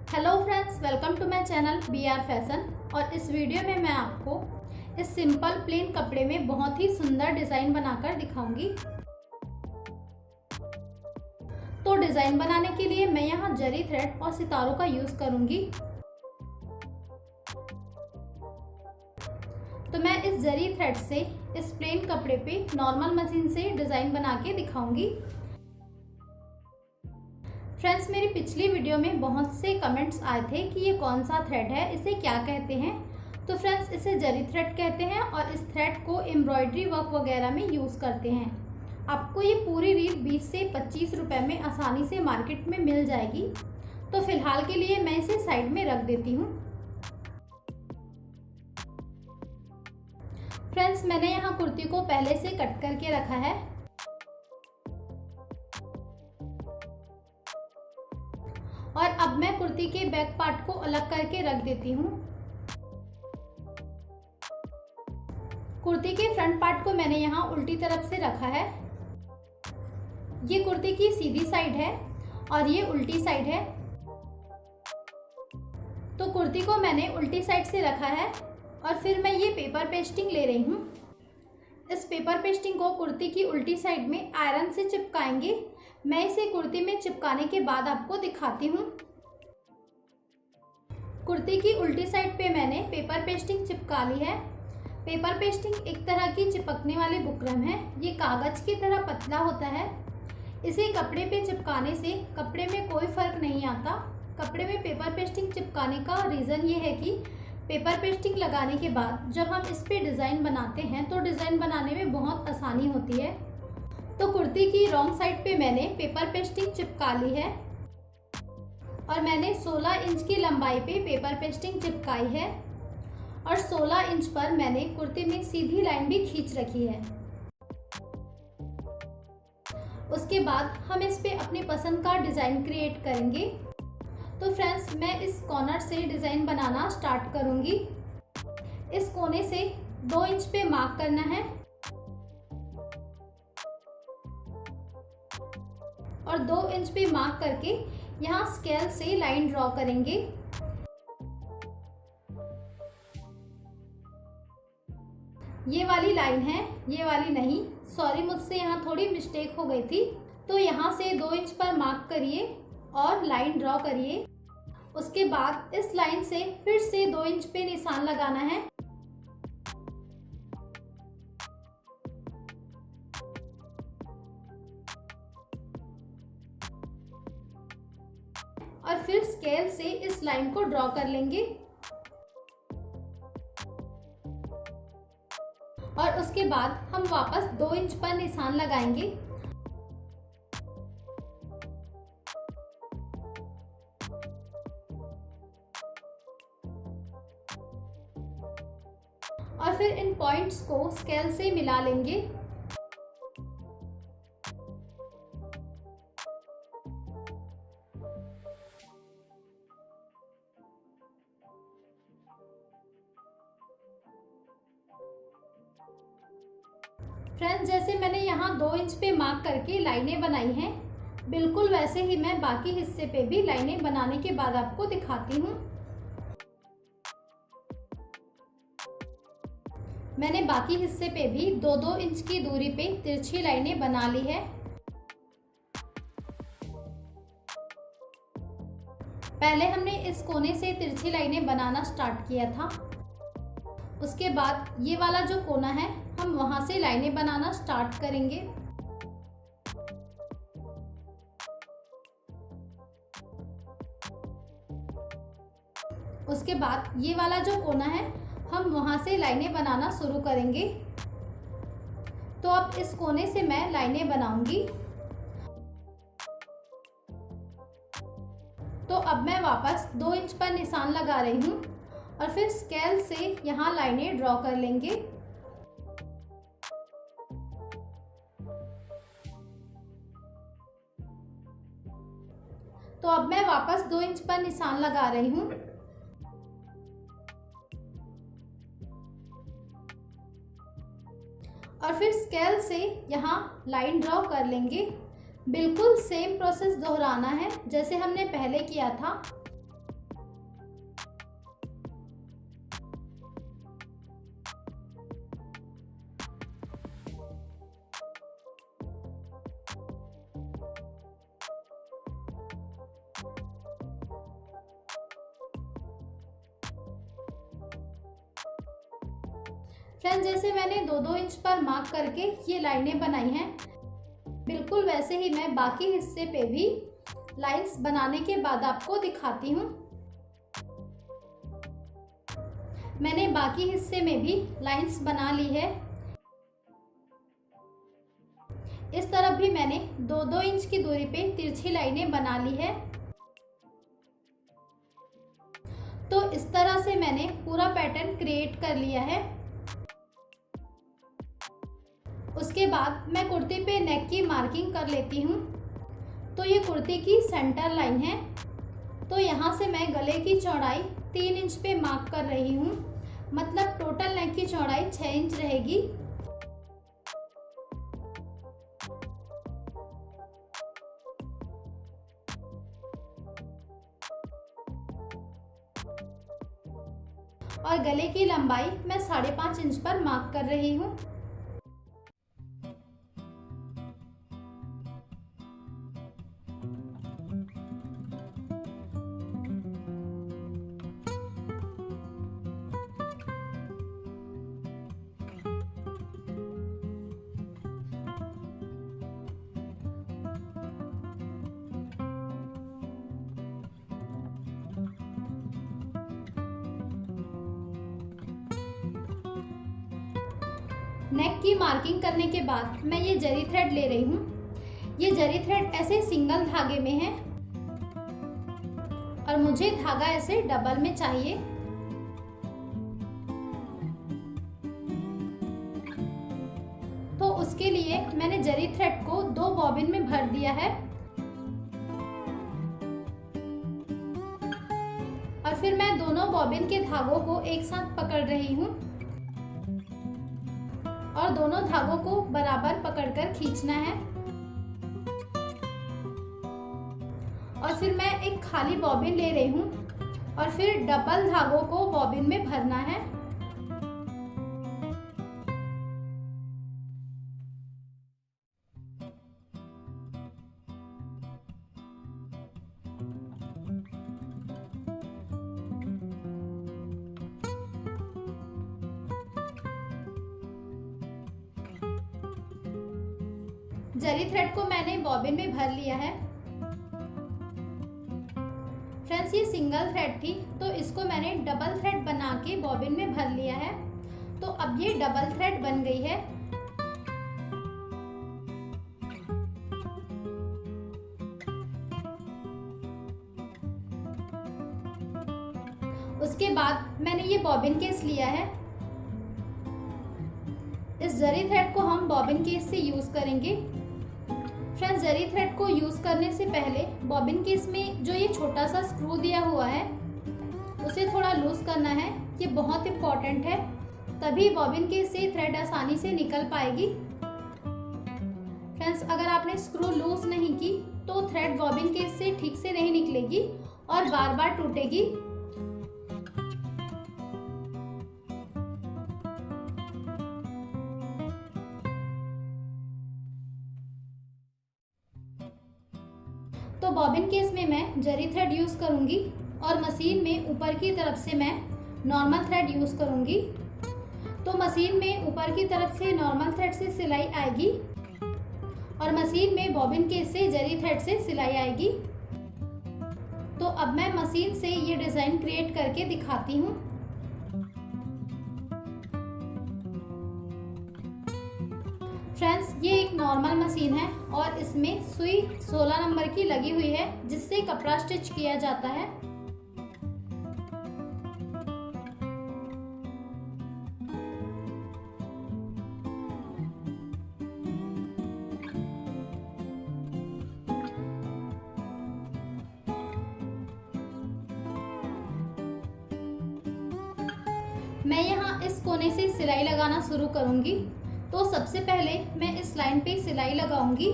Hello friends, welcome to my channel BR fashion. और इस video में मैं आपको इस सिंपल प्लेन कपड़े में बहुत ही सुंदर डिज़ाइन बनाकर दिखाऊंगी। तो डिज़ाइन बनाने के लिए मैं यहाँ जरी थ्रेड और सितारों का यूज़ करूंगी। तो मैं इस जरी थ्रेड से इस प्लेन कपड़े पे नॉर्मल मशीन से डिज़ाइन बना के दिखाऊंगी। फ्रेंड्स, मेरी पिछली वीडियो में बहुत से कमेंट्स आए थे कि ये कौन सा थ्रेड है, इसे क्या कहते हैं। तो फ्रेंड्स, इसे जरी थ्रेड कहते हैं और इस थ्रेड को एम्ब्रॉयडरी वर्क वगैरह में यूज़ करते हैं। आपको ये पूरी रील 20 से 25 रुपए में आसानी से मार्केट में मिल जाएगी। तो फिलहाल के लिए मैं इसे साइड में रख देती हूँ। फ्रेंड्स, मैंने यहाँ कुर्ती को पहले से कट करके रखा है और अब मैं कुर्ती के बैक पार्ट को अलग करके रख देती हूँ। कुर्ती के फ्रंट पार्ट को मैंने यहाँ उल्टी तरफ से रखा है। ये कुर्ती की सीधी साइड है और ये उल्टी साइड है। तो कुर्ती को मैंने उल्टी साइड से रखा है और फिर मैं ये पेपर पेस्टिंग ले रही हूँ। इस पेपर पेस्टिंग को कुर्ती की उल्टी साइड में आयरन से चिपकाएंगे। मैं इसे कुर्ती में चिपकाने के बाद आपको दिखाती हूँ। कुर्ती की उल्टी साइड पे मैंने पेपर पेस्टिंग चिपका ली है। पेपर पेस्टिंग एक तरह की चिपकने वाली बुकरम है। ये कागज की तरह पतला होता है। इसे कपड़े पे चिपकाने से कपड़े में कोई फर्क नहीं आता। कपड़े में पेपर पेस्टिंग चिपकाने का रीज़न ये है कि पेपर पेस्टिंग लगाने के बाद जब हम इस पे डिज़ाइन बनाते हैं तो डिज़ाइन बनाने में बहुत आसानी होती है। तो कुर्ती की रॉन्ग साइड पे मैंने पेपर पेस्टिंग चिपका ली है और मैंने 16 इंच की लंबाई पे पेपर पेस्टिंग चिपकाई है और 16 इंच पर मैंने कुर्ती में सीधी लाइन भी खींच रखी है। उसके बाद हम इस पे अपनी पसंद का डिज़ाइन क्रिएट करेंगे। तो फ्रेंड्स, मैं इस कॉर्नर से डिज़ाइन बनाना स्टार्ट करूँगी। इस कोने से 2 इंच पे मार्क करना है और 2 इंच पे मार्क करके यहाँ स्केल से लाइन ड्रॉ करेंगे। ये वाली लाइन है, ये वाली नहीं। सॉरी, मुझसे यहाँ थोड़ी मिस्टेक हो गई थी। तो यहाँ से 2 इंच पर मार्क करिए और लाइन ड्रॉ करिए। उसके बाद इस लाइन से फिर से 2 इंच पे निशान लगाना है और फिर स्केल से इस लाइन को ड्रॉ कर लेंगे और उसके बाद हम वापस 2 इंच पर निशान लगाएंगे और फिर इन पॉइंट्स को स्केल से मिला लेंगे। फ्रेंड्स, जैसे मैंने यहाँ 2 इंच पे मार्क करके लाइनें बनाई हैं, बिल्कुल वैसे ही मैं बाकी हिस्से पे भी लाइनें बनाने के बाद आपको दिखाती हूँ। मैंने बाकी हिस्से पे भी 2-2 इंच की दूरी पे तिरछी लाइनें बना ली है। पहले हमने इस कोने से तिरछी लाइनें बनाना स्टार्ट किया था। उसके बाद ये वाला जो कोना है, हम वहां से लाइनें बनाना स्टार्ट करेंगे। उसके बाद ये वाला जो कोना है, हम वहां से लाइनें बनाना शुरू करेंगे। तो अब इस कोने से मैं लाइनें बनाऊंगी। तो अब मैं वापस 2 इंच पर निशान लगा रही हूँ और फिर स्केल से यहाँ लाइनें ड्रॉ कर लेंगे। तो अब मैं वापस 2 इंच पर निशान लगा रही हूँ और फिर स्केल से यहाँ लाइन ड्रॉ कर लेंगे। बिल्कुल सेम प्रोसेस दोहराना है जैसे हमने पहले किया था। फ्रेंड्स, जैसे मैंने 2-2 इंच पर मार्क करके ये लाइनें बनाई हैं, बिल्कुल वैसे ही मैं बाकी हिस्से पे भी लाइंस बनाने के बाद आपको दिखाती हूँ। मैंने बाकी हिस्से में भी लाइंस बना ली है। इस तरफ भी मैंने 2-2 इंच की दूरी पे तिरछी लाइनें बना ली है। तो इस तरह से मैंने पूरा पैटर्न क्रिएट कर लिया है। उसके बाद मैं कुर्ती पे नेक की मार्किंग कर लेती हूँ। तो ये कुर्ती की सेंटर लाइन है, तो यहाँ से मैं गले की चौड़ाई 3 इंच पे मार्क कर रही हूँ, मतलब टोटल नेक की चौड़ाई 6 इंच रहेगी। और गले की लंबाई मैं 5.5 इंच पर मार्क कर रही हूँ। नेक की मार्किंग करने के बाद मैं ये जरी थ्रेड ले रही हूँ। ये जरी थ्रेड ऐसे सिंगल धागे में है और मुझे धागा ऐसे डबल में चाहिए। तो उसके लिए मैंने जरी थ्रेड को 2 बॉबिन में भर दिया है और फिर मैं दोनों बॉबिन के धागों को एक साथ पकड़ रही हूँ और दोनों धागों को बराबर पकड़कर खींचना है। और फिर मैं एक खाली बॉबिन ले रही हूँ और फिर डबल धागों को बॉबिन में भरना है। जरी थ्रेड को मैंने बॉबिन में भर लिया है। फ्रेंड्स, ये सिंगल थ्रेड थी, तो इसको मैंने डबल थ्रेड बना के बॉबिन में भर लिया है। तो अब ये डबल थ्रेड बन गई है। उसके बाद मैंने ये बॉबिन केस लिया है। इस जरी थ्रेड को हम बॉबिन केस से यूज करेंगे। फ्रेंड्स, जरी थ्रेड को यूज करने से पहले बॉबिन केस में जो ये छोटा सा स्क्रू दिया हुआ है उसे थोड़ा लूज करना है। ये बहुत इम्पोर्टेंट है, तभी बॉबिन केस से थ्रेड आसानी से निकल पाएगी। फ्रेंड्स, अगर आपने स्क्रू लूज नहीं की तो थ्रेड बॉबिन केस से ठीक से नहीं निकलेगी और बार बार टूटेगी। तो बॉबिन केस में मैं जरी थ्रेड यूज करूंगी और मशीन में ऊपर की तरफ से मैं नॉर्मल थ्रेड यूज करूंगी। तो मशीन में ऊपर की तरफ से नॉर्मल थ्रेड से सिलाई आएगी और मशीन में बॉबिन केस से जरी थ्रेड से सिलाई आएगी। तो अब मैं मशीन से ये डिजाइन क्रिएट करके दिखाती हूँ। फ्रेंड्स, ये एक नॉर्मल मशीन है और इसमें सुई 16 नंबर की लगी हुई है, जिससे कपड़ा स्टिच किया जाता है। मैं यहाँ इस कोने से सिलाई लगाना शुरू करूंगी। तो सबसे पहले मैं इस लाइन पे सिलाई लगाऊंगी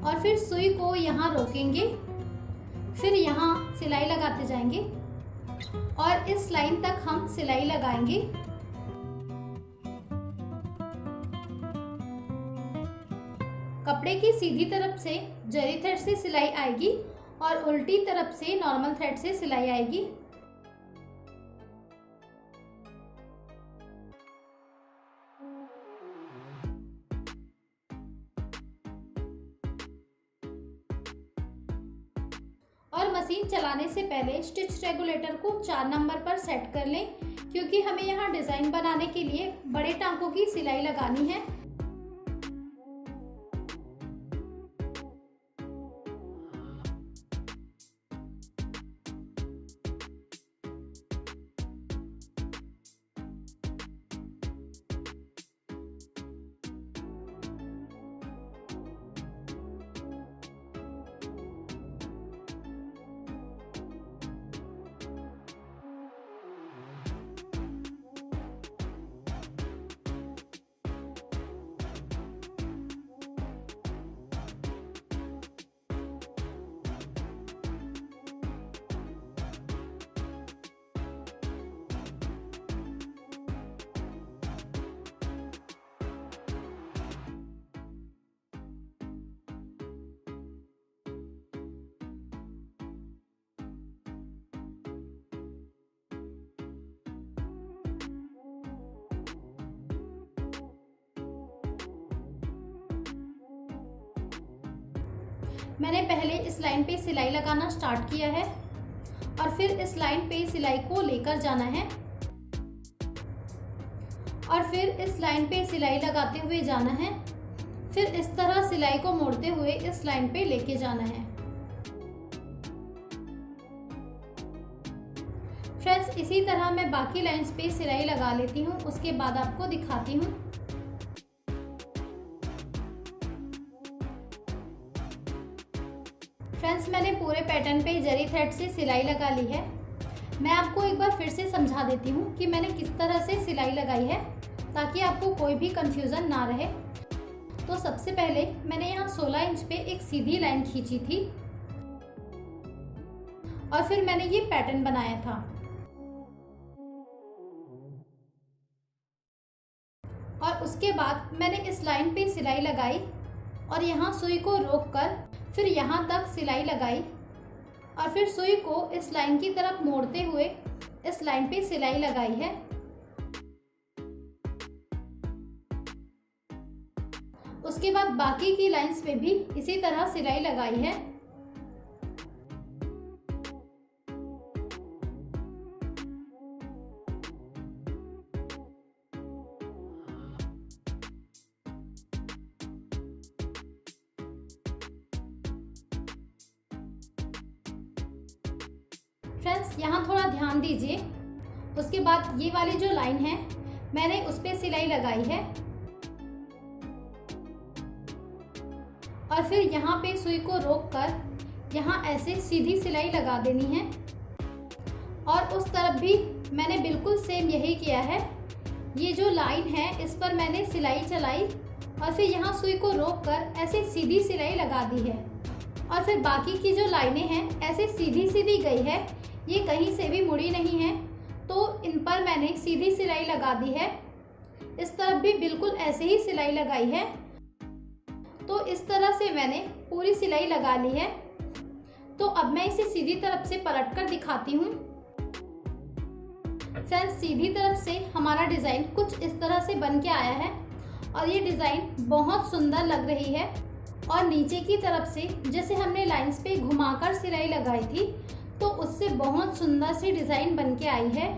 और फिर सुई को यहाँ रोकेंगे, फिर यहाँ सिलाई लगाते जाएंगे और इस लाइन तक हम सिलाई लगाएंगे। कपड़े की सीधी तरफ से जरी थ्रेड से सिलाई आएगी और उल्टी तरफ से नॉर्मल थ्रेड से सिलाई आएगी। मशीन चलाने से पहले स्टिच रेगुलेटर को 4 नंबर पर सेट कर लें, क्योंकि हमें यहाँ डिज़ाइन बनाने के लिए बड़े टांकों की सिलाई लगानी है। मैंने पहले इस लाइन पे सिलाई लगाना स्टार्ट किया है और फिर इस लाइन पे सिलाई को लेकर जाना है और फिर इस लाइन पे सिलाई लगाते हुए जाना है, फिर इस तरह सिलाई को मोड़ते हुए इस लाइन पे लेके जाना है। फ्रेंड्स, इसी तरह मैं बाकी लाइंस पे सिलाई लगा लेती हूँ, उसके बाद आपको दिखाती हूँ। फ्रेंड्स, मैंने पूरे पैटर्न पे जरी थ्रेड से सिलाई लगा ली है। मैं आपको एक बार फिर से समझा देती हूँ कि मैंने किस तरह से सिलाई लगाई है, ताकि आपको कोई भी कंफ्यूजन ना रहे। तो सबसे पहले मैंने यहाँ 16 इंच पे एक सीधी लाइन खींची थी और फिर मैंने ये पैटर्न बनाया था। और उसके बाद मैंने इस लाइन पे सिलाई लगाई और यहाँ सुई को रोककर फिर यहाँ तक सिलाई लगाई और फिर सुई को इस लाइन की तरफ मोड़ते हुए इस लाइन पे सिलाई लगाई है। उसके बाद बाकी की लाइंस पे भी इसी तरह सिलाई लगाई है। फ्रेंड्स, यहाँ थोड़ा ध्यान दीजिए। उसके बाद ये वाली जो लाइन है मैंने उस पे सिलाई लगाई है और फिर यहाँ पे सुई को रोककर यहाँ ऐसे सीधी सिलाई लगा देनी है और उस तरफ भी मैंने बिल्कुल सेम यही किया है। ये जो लाइन है इस पर मैंने सिलाई चलाई और फिर यहाँ सुई को रोककर ऐसे सीधी सिलाई लगा दी है और फिर बाकी की जो लाइनें हैं ऐसे सीधी सीधी गई है, ये कहीं से भी मुड़ी नहीं है, तो इन पर मैंने सीधी सिलाई लगा दी है। इस तरफ भी बिल्कुल ऐसे ही सिलाई लगाई है। तो इस तरह से मैंने पूरी सिलाई लगा ली है। तो अब मैं इसे सीधी तरफ से पलट कर दिखाती हूँ। फ्रेंड्स, सीधी तरफ से हमारा डिज़ाइन कुछ इस तरह से बन के आया है और ये डिज़ाइन बहुत सुंदर लग रही है। और नीचे की तरफ से जैसे हमने लाइंस पे घुमाकर सिलाई लगाई थी, तो उससे बहुत सुंदर सी डिज़ाइन बन के आई है।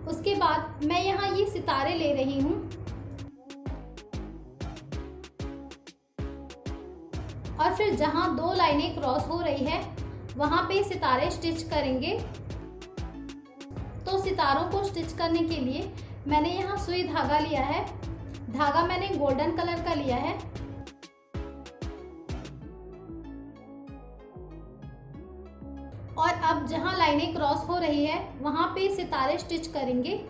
उसके बाद मैं यहाँ ये सितारे ले रही हूँ और फिर जहाँ 2 लाइनें क्रॉस हो रही है वहाँ पे सितारे स्टिच करेंगे। तो सितारों को स्टिच करने के लिए मैंने यहाँ सुई धागा लिया है। धागा मैंने गोल्डन कलर का लिया है। और अब जहाँ लाइनें क्रॉस हो रही है वहाँ पे सितारे स्टिच करेंगे।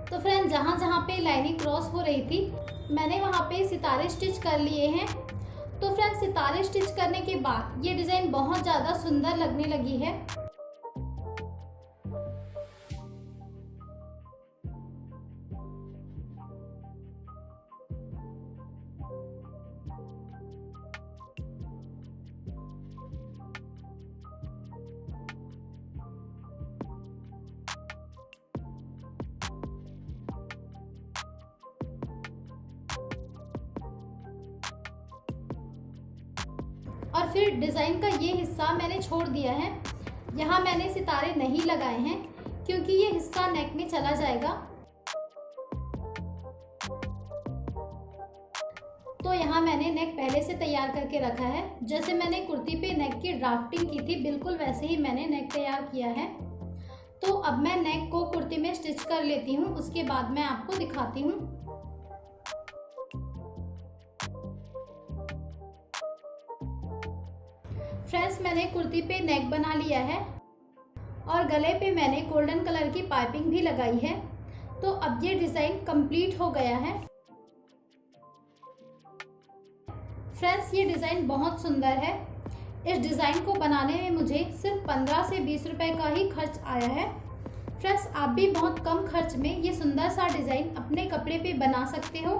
तो फ्रेंड्स, जहाँ जहाँ पे लाइनिंग क्रॉस हो रही थी मैंने वहाँ पे सितारे स्टिच कर लिए हैं। तो फ्रेंड्स, सितारे स्टिच करने के बाद ये डिज़ाइन बहुत ज़्यादा सुंदर लगने लगी है। और फिर डिज़ाइन का ये हिस्सा मैंने छोड़ दिया है। यहाँ मैंने सितारे नहीं लगाए हैं क्योंकि ये हिस्सा नेक में चला जाएगा। तो यहाँ मैंने नेक पहले से तैयार करके रखा है। जैसे मैंने कुर्ती पे नेक की ड्राफ्टिंग की थी, बिल्कुल वैसे ही मैंने नेक तैयार किया है। तो अब मैं नेक को कुर्ती में स्टिच कर लेती हूँ, उसके बाद मैं आपको दिखाती हूँ। फ्रेंड्स, मैंने कुर्ती पे नेक बना लिया है और गले पे मैंने गोल्डन कलर की पाइपिंग भी लगाई है। तो अब ये डिज़ाइन कंप्लीट हो गया है। फ्रेंड्स, ये डिज़ाइन बहुत सुंदर है। इस डिज़ाइन को बनाने में मुझे सिर्फ 15 से 20 रुपए का ही खर्च आया है। फ्रेंड्स, आप भी बहुत कम खर्च में ये सुंदर सा डिज़ाइन अपने कपड़े पे बना सकते हो।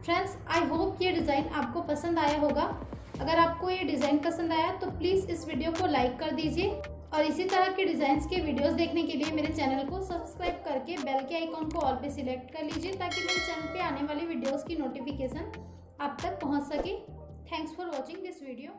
फ्रेंड्स, आई होप ये डिज़ाइन आपको पसंद आया होगा। अगर आपको ये डिज़ाइन पसंद आया तो प्लीज़ इस वीडियो को लाइक कर दीजिए और इसी तरह के डिज़ाइंस के वीडियोस देखने के लिए मेरे चैनल को सब्सक्राइब करके बेल के आइकॉन को ऑल पे सिलेक्ट कर लीजिए ताकि मेरे चैनल पे आने वाली वीडियोस की नोटिफिकेशन आप तक पहुंच सके। Thanks for watching this video.